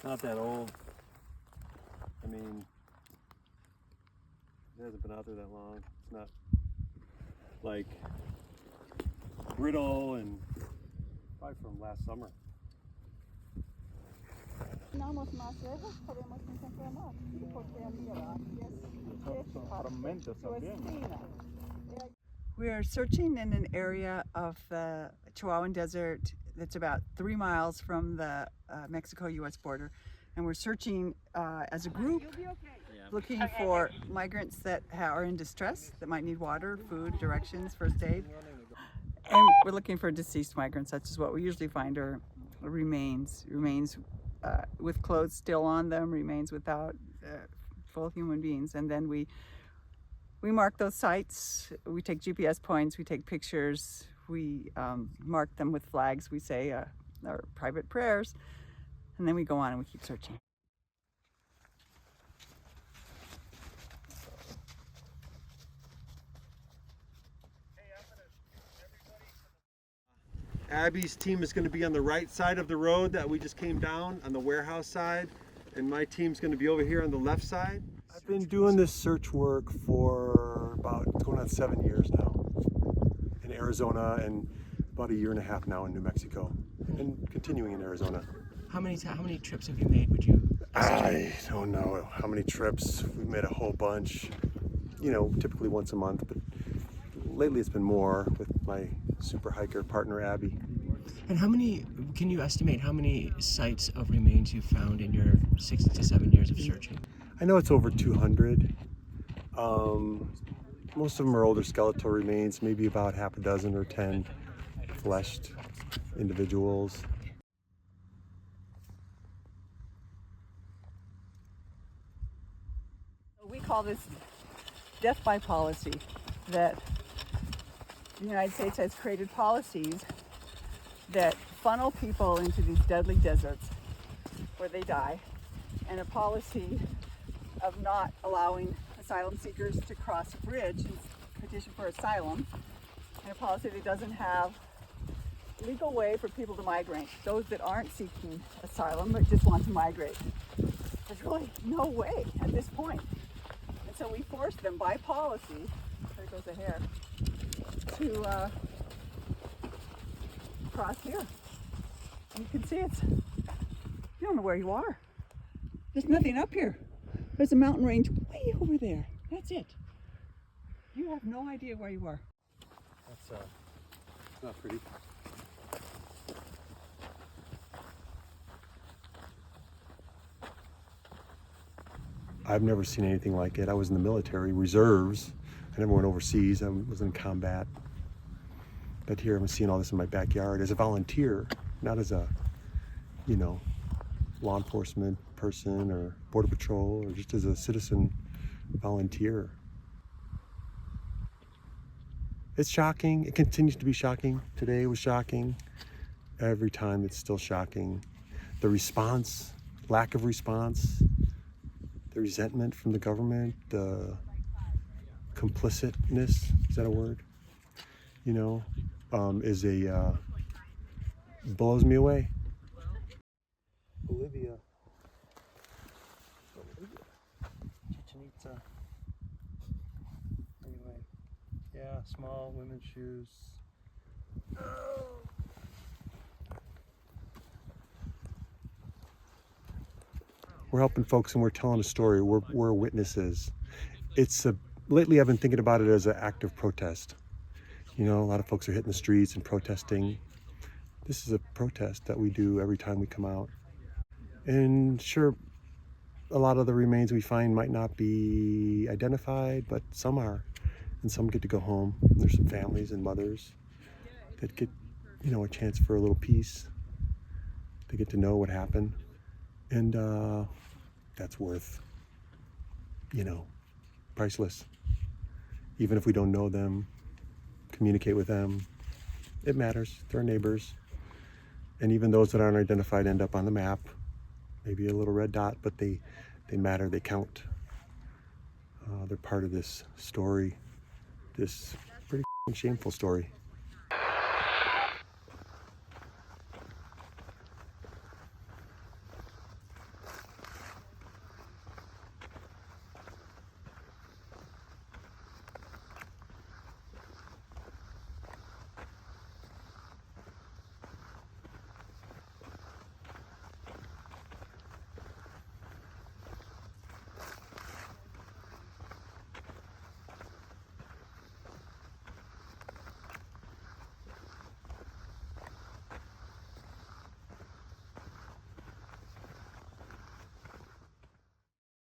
not that old. I mean, it hasn't been out there that long. It's not like brittle, and probably from last summer. We are searching in an area of the Chihuahuan Desert that's about 3 miles from the Mexico-U.S. border. And we're searching as a group, looking for migrants that are in distress, that might need water, food, directions, first aid. And we're looking for deceased migrants, such as what we usually find are remains with clothes still on them, remains without full human beings. And then we mark those sites, we take GPS points, we take pictures, we mark them with flags, we say our private prayers, and then we go on and we keep searching. Abby's team is going to be on the right side of the road that we just came down, on the warehouse side, and my team's going to be over here on the left side. I've been doing this search work for about going on 7 years now in Arizona, and about 1.5 years now in New Mexico, and continuing in Arizona. How many trips have you made, would you estimate? I don't know how many trips. We've made a whole bunch, you know, typically once a month, but lately it's been more with my super hiker partner Abby. And can you estimate how many sites of remains you've found in your 6 to 7 years of searching? I know it's over 200. Most of them are older skeletal remains, maybe about half a dozen or 10 fleshed individuals. We call this death by policy, that the United States has created policies that funnel people into these deadly deserts where they die, and a policy of not allowing asylum seekers to cross a bridge and petition for asylum, and a policy that doesn't have legal way for people to migrate, those that aren't seeking asylum but just want to migrate. There's really no way at this point. And so we force them by policy, there goes a hair, to cross here. You can see you don't know where you are. There's nothing up here. There's a mountain range way over there. That's it. You have no idea where you are. That's not pretty. I've never seen anything like it. I was in the military, reserves. I never went overseas. I was in combat. But here I'm seeing all this in my backyard as a volunteer, not as a, you know, law enforcement person or border patrol, or just as a citizen volunteer. It's shocking. It continues to be shocking. Today was shocking. Every time it's still shocking. The response, lack of response, the resentment from the government, the complicitness, is that a word? You know, blows me away. Bolivia. Chichen Itza. Anyway, yeah, small women's shoes. We're helping folks and we're telling a story. We're witnesses. Lately I've been thinking about it as an act of protest. You know, a lot of folks are hitting the streets and protesting. This is a protest that we do every time we come out. And sure, a lot of the remains we find might not be identified, but some are. And some get to go home. There's some families and mothers that get, you know, a chance for a little peace. They get to know what happened. And that's worth, you know, priceless. Even if we don't know them, communicate with them, it matters. They're our neighbors. And even those that aren't identified end up on the map. Maybe a little red dot, but they matter, they count. They're part of this story, this pretty shameful story.